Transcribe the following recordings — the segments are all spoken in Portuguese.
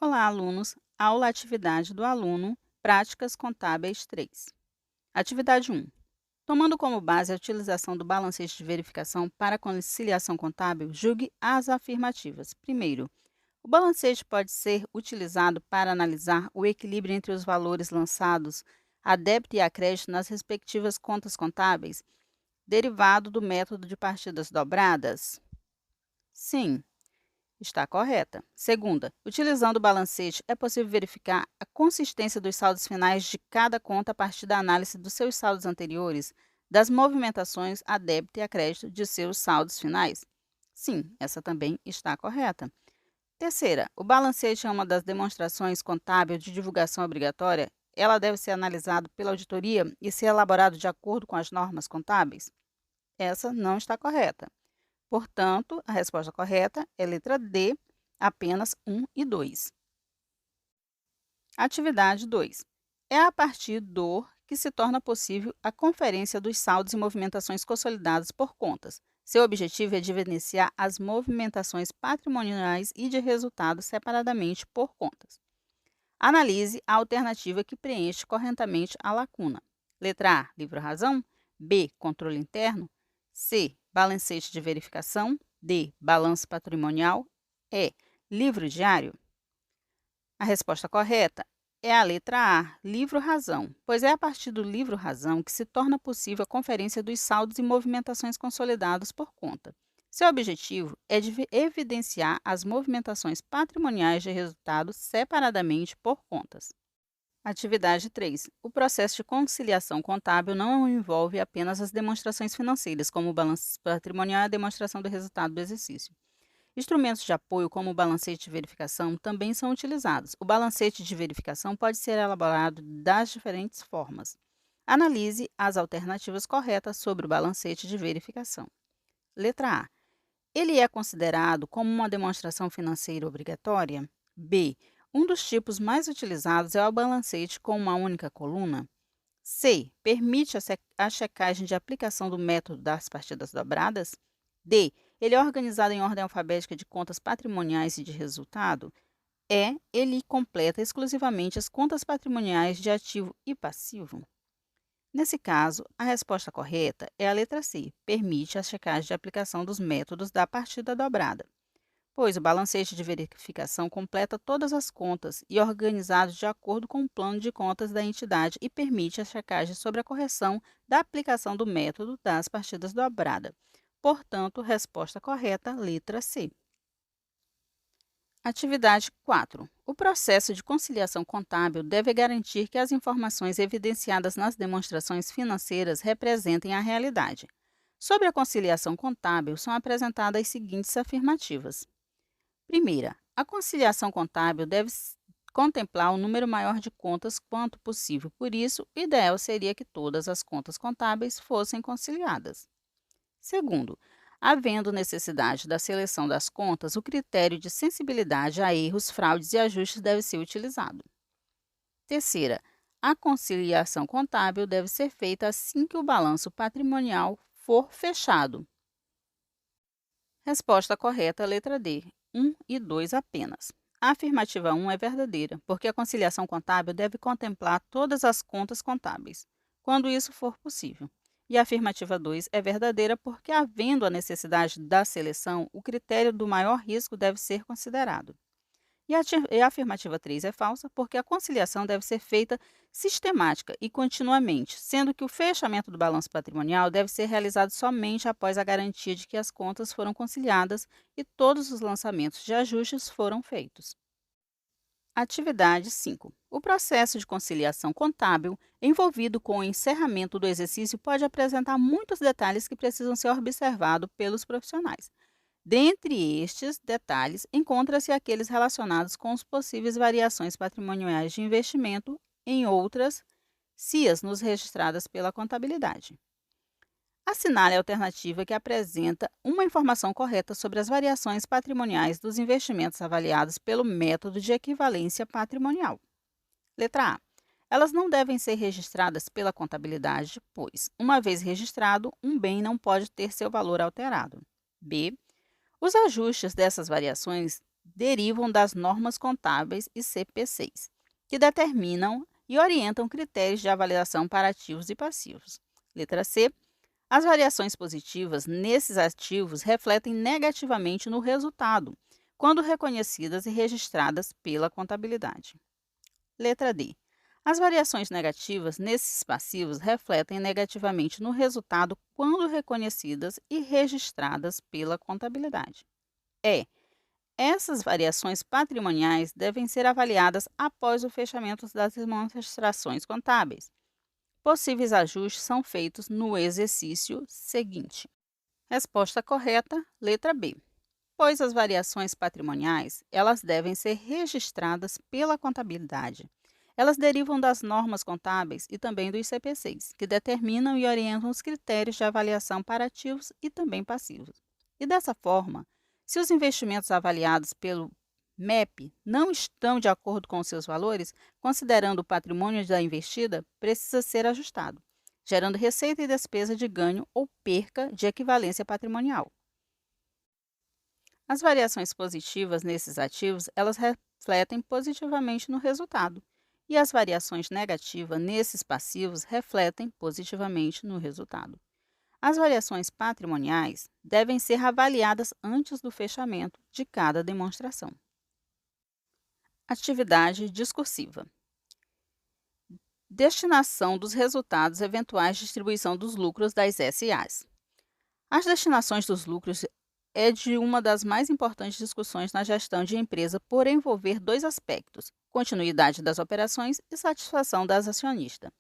Olá, alunos! Aula atividade do aluno, Práticas Contábeis 3. Atividade 1. Tomando como base a utilização do balancete de verificação para conciliação contábil, julgue as afirmativas. Primeiro, o balancete pode ser utilizado para analisar o equilíbrio entre os valores lançados a débito e a crédito nas respectivas contas contábeis, derivado do método de partidas dobradas? Sim. Está correta. Segunda, utilizando o balancete, é possível verificar a consistência dos saldos finais de cada conta a partir da análise dos seus saldos anteriores, das movimentações a débito e a crédito de seus saldos finais? Sim, essa também está correta. Terceira, o balancete é uma das demonstrações contábeis de divulgação obrigatória. Ela deve ser analisada pela auditoria e ser elaborado de acordo com as normas contábeis? Essa não está correta. Portanto, a resposta correta é letra D, apenas 1 e 2. Atividade 2. É a partir do que se torna possível a conferência dos saldos e movimentações consolidados por contas. Seu objetivo é evidenciar as movimentações patrimoniais e de resultados separadamente por contas. Analise a alternativa que preenche corretamente a lacuna. Letra A, livro-razão. B, controle interno. C, balancete de verificação. D, balanço patrimonial. E, livro diário. A resposta correta é a letra A, livro-razão, pois é a partir do livro-razão que se torna possível a conferência dos saldos e movimentações consolidados por conta. Seu objetivo é de evidenciar as movimentações patrimoniais de resultados separadamente por contas. Atividade 3. O processo de conciliação contábil não envolve apenas as demonstrações financeiras, como o balanço patrimonial e a demonstração do resultado do exercício. Instrumentos de apoio, como o balancete de verificação, também são utilizados. O balancete de verificação pode ser elaborado das diferentes formas. Analise as alternativas corretas sobre o balancete de verificação. Letra A. Ele é considerado como uma demonstração financeira obrigatória? B. Um dos tipos mais utilizados é o balancete com uma única coluna. C. Permite a checagem de aplicação do método das partidas dobradas. D. Ele é organizado em ordem alfabética de contas patrimoniais e de resultado. E. Ele completa exclusivamente as contas patrimoniais de ativo e passivo. Nesse caso, a resposta correta é a letra C. Permite a checagem de aplicação dos métodos da partida dobrada, pois o balancete de verificação completa todas as contas e é organizado de acordo com o plano de contas da entidade e permite a checagem sobre a correção da aplicação do método das partidas dobradas. Portanto, resposta correta, letra C. Atividade 4. O processo de conciliação contábil deve garantir que as informações evidenciadas nas demonstrações financeiras representem a realidade. Sobre a conciliação contábil, são apresentadas as seguintes afirmativas. Primeira, a conciliação contábil deve contemplar um número maior de contas quanto possível, por isso, o ideal seria que todas as contas contábeis fossem conciliadas. Segundo, havendo necessidade da seleção das contas, o critério de sensibilidade a erros, fraudes e ajustes deve ser utilizado. Terceira, a conciliação contábil deve ser feita assim que o balanço patrimonial for fechado. Resposta correta, letra D, 1 e 2 apenas. A afirmativa 1 é verdadeira, porque a conciliação contábil deve contemplar todas as contas contábeis, quando isso for possível. E a afirmativa 2 é verdadeira porque, havendo a necessidade da seleção, o critério do maior risco deve ser considerado. E a afirmativa 3 é falsa porque a conciliação deve ser feita sistemática e continuamente, sendo que o fechamento do balanço patrimonial deve ser realizado somente após a garantia de que as contas foram conciliadas e todos os lançamentos de ajustes foram feitos. Atividade 5. O processo de conciliação contábil envolvido com o encerramento do exercício pode apresentar muitos detalhes que precisam ser observados pelos profissionais. Dentre estes detalhes, encontra-se aqueles relacionados com as possíveis variações patrimoniais de investimento em outras CIAs nos registradas pela contabilidade. Assinale a alternativa que apresenta uma informação correta sobre as variações patrimoniais dos investimentos avaliados pelo método de equivalência patrimonial. Letra A. Elas não devem ser registradas pela contabilidade, pois, uma vez registrado, um bem não pode ter seu valor alterado. B. Os ajustes dessas variações derivam das normas contábeis e CPCs, que determinam e orientam critérios de avaliação para ativos e passivos. Letra C. As variações positivas nesses ativos refletem negativamente no resultado, quando reconhecidas e registradas pela contabilidade. Letra D. As variações negativas nesses passivos refletem negativamente no resultado quando reconhecidas e registradas pela contabilidade. E. Essas variações patrimoniais devem ser avaliadas após o fechamento das demonstrações contábeis. Possíveis ajustes são feitos no exercício seguinte. Resposta correta, letra B. Pois as variações patrimoniais, elas devem ser registradas pela contabilidade. Elas derivam das normas contábeis e também dos CPCs, que determinam e orientam os critérios de avaliação para ativos e também passivos. E dessa forma, se os investimentos avaliados pelo MEP não estão de acordo com seus valores, considerando o patrimônio da investida, precisa ser ajustado, gerando receita e despesa de ganho ou perca de equivalência patrimonial. As variações positivas nesses ativos, elas refletem positivamente no resultado, e as variações negativas nesses passivos refletem positivamente no resultado. As variações patrimoniais devem ser avaliadas antes do fechamento de cada demonstração. Atividade discursiva. Destinação dos resultados eventuais de distribuição dos lucros das SAs. As destinações dos lucros é de uma das mais importantes discussões na gestão de empresa por envolver dois aspectos: continuidade das operações e satisfação das acionistas.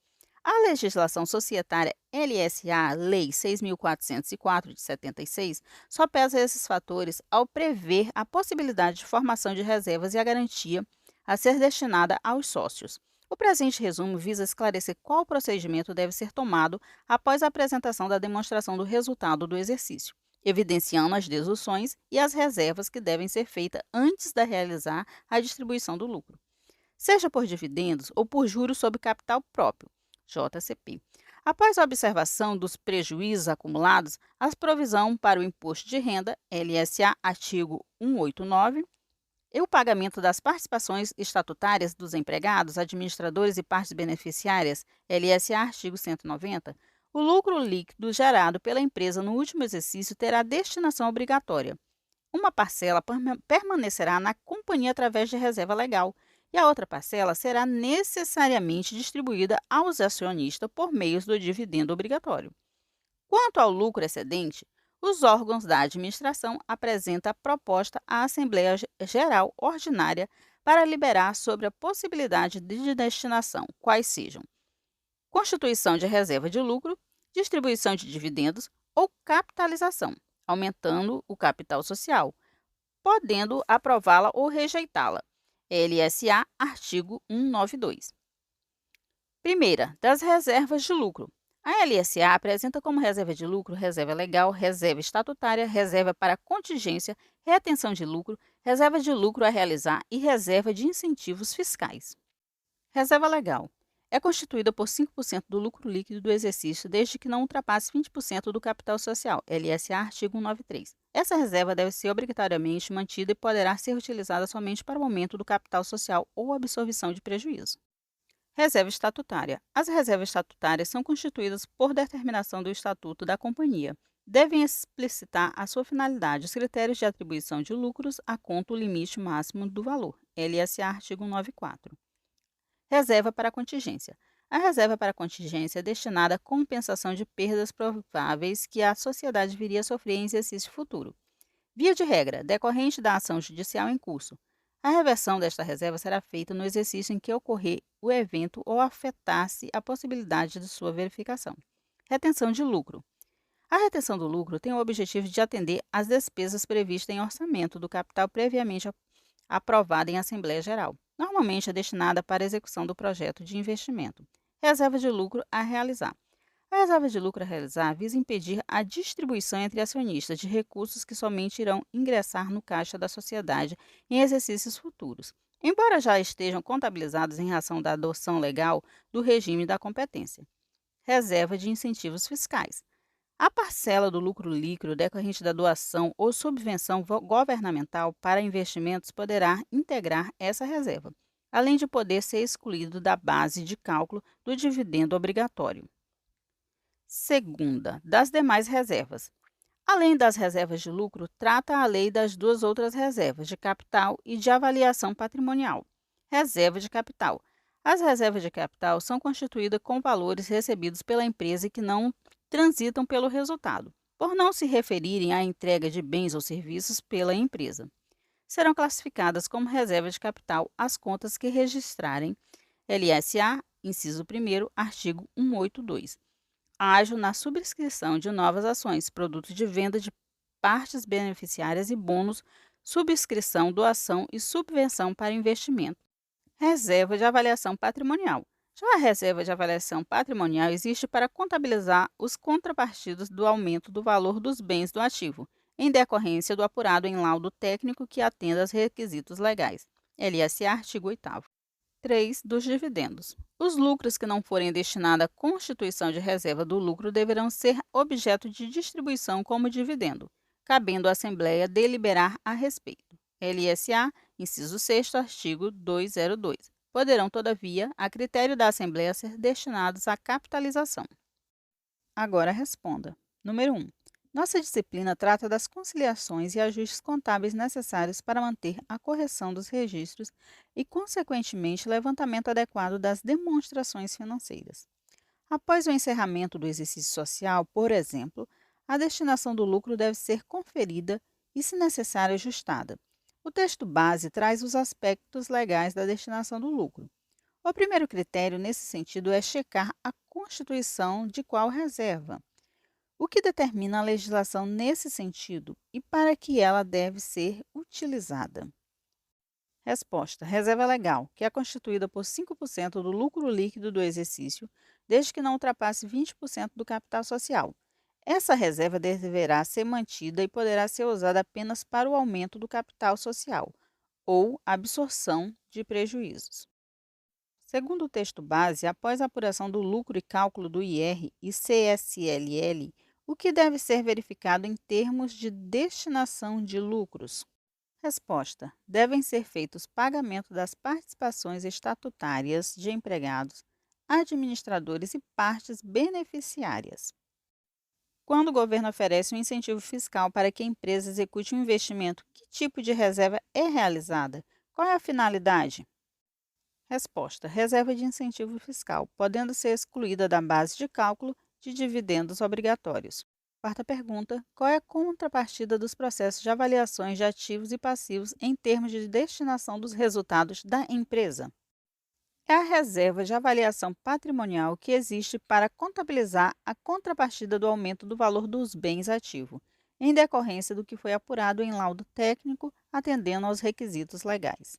A legislação societária LSA, Lei 6.404 de 76, só pesa esses fatores ao prever a possibilidade de formação de reservas e a garantia a ser destinada aos sócios. O presente resumo visa esclarecer qual procedimento deve ser tomado após a apresentação da demonstração do resultado do exercício, evidenciando as deduções e as reservas que devem ser feitas antes de realizar a distribuição do lucro, seja por dividendos ou por juros sobre capital próprio, JCP. Após a observação dos prejuízos acumulados, a provisão para o imposto de renda, LSA, artigo 189, e o pagamento das participações estatutárias dos empregados, administradores e partes beneficiárias, LSA, artigo 190, o lucro líquido gerado pela empresa no último exercício terá destinação obrigatória. Uma parcela permanecerá na companhia através de reserva legal e a outra parcela será necessariamente distribuída aos acionistas por meio do dividendo obrigatório. Quanto ao lucro excedente, os órgãos da administração apresentam a proposta à Assembleia Geral Ordinária para liberar sobre a possibilidade de destinação, quais sejam constituição de reserva de lucro, distribuição de dividendos ou capitalização, aumentando o capital social, podendo aprová-la ou rejeitá-la. LSA, artigo 192. Primeira, das reservas de lucro. A LSA apresenta como reserva de lucro reserva legal, reserva estatutária, reserva para contingência, retenção de lucro, reserva de lucro a realizar e reserva de incentivos fiscais. Reserva legal. É constituída por 5% do lucro líquido do exercício, desde que não ultrapasse 20% do capital social, LSA, artigo 193. Essa reserva deve ser obrigatoriamente mantida e poderá ser utilizada somente para o aumento do capital social ou absorção de prejuízo. Reserva estatutária. As reservas estatutárias são constituídas por determinação do Estatuto da Companhia. Devem explicitar a sua finalidade, os critérios de atribuição de lucros, a conta o limite máximo do valor, LSA, artigo 194. Reserva para contingência. A reserva para contingência é destinada à compensação de perdas prováveis que a sociedade viria a sofrer em exercício futuro. Via de regra, decorrente da ação judicial em curso. A reversão desta reserva será feita no exercício em que ocorrer o evento ou afetar-se a possibilidade de sua verificação. Retenção de lucro. A retenção do lucro tem o objetivo de atender às despesas previstas em orçamento do capital previamente aprovado em Assembleia Geral. Normalmente é destinada para a execução do projeto de investimento. Reserva de lucro a realizar. A reserva de lucro a realizar visa impedir a distribuição entre acionistas de recursos que somente irão ingressar no caixa da sociedade em exercícios futuros, embora já estejam contabilizados em razão da adoção legal do regime da competência. Reserva de incentivos fiscais. A parcela do lucro líquido decorrente da doação ou subvenção governamental para investimentos poderá integrar essa reserva, além de poder ser excluído da base de cálculo do dividendo obrigatório. Segunda, das demais reservas. Além das reservas de lucro, trata a lei das duas outras reservas, de capital e de avaliação patrimonial. Reserva de capital. As reservas de capital são constituídas com valores recebidos pela empresa e que não transitam pelo resultado, por não se referirem à entrega de bens ou serviços pela empresa. Serão classificadas como reserva de capital as contas que registrarem LSA, inciso 1º, artigo 182. Ágil na subscrição de novas ações, produtos de venda de partes beneficiárias e bônus, subscrição, doação e subvenção para investimento. Reserva de avaliação patrimonial. Já a reserva de avaliação patrimonial existe para contabilizar os contrapartidos do aumento do valor dos bens do ativo, em decorrência do apurado em laudo técnico que atenda aos requisitos legais. LSA, artigo 8º. 3. Dos dividendos. Os lucros que não forem destinados à constituição de reserva do lucro deverão ser objeto de distribuição como dividendo, cabendo à Assembleia deliberar a respeito. LSA, inciso 6º, artigo 202. Poderão, todavia, a critério da Assembleia, ser destinados à capitalização. Agora responda. Número 1. Nossa disciplina trata das conciliações e ajustes contábeis necessários para manter a correção dos registros e, consequentemente, levantamento adequado das demonstrações financeiras. Após o encerramento do exercício social, por exemplo, a destinação do lucro deve ser conferida e, se necessário, ajustada. O texto base traz os aspectos legais da destinação do lucro. O primeiro critério nesse sentido é checar a constituição de qual reserva. O que determina a legislação nesse sentido e para que ela deve ser utilizada? Resposta: reserva legal, que é constituída por 5% do lucro líquido do exercício, desde que não ultrapasse 20% do capital social. Essa reserva deverá ser mantida e poderá ser usada apenas para o aumento do capital social ou absorção de prejuízos. Segundo o texto base, após a apuração do lucro e cálculo do IR e CSLL, o que deve ser verificado em termos de destinação de lucros? Resposta: devem ser feitos pagamento das participações estatutárias de empregados, administradores e partes beneficiárias. Quando o governo oferece um incentivo fiscal para que a empresa execute um investimento, que tipo de reserva é realizada? Qual é a finalidade? Resposta: reserva de incentivo fiscal, podendo ser excluída da base de cálculo de dividendos obrigatórios. Quarta pergunta: qual é a contrapartida dos processos de avaliações de ativos e passivos em termos de destinação dos resultados da empresa? É a reserva de avaliação patrimonial que existe para contabilizar a contrapartida do aumento do valor dos bens ativos, em decorrência do que foi apurado em laudo técnico, atendendo aos requisitos legais.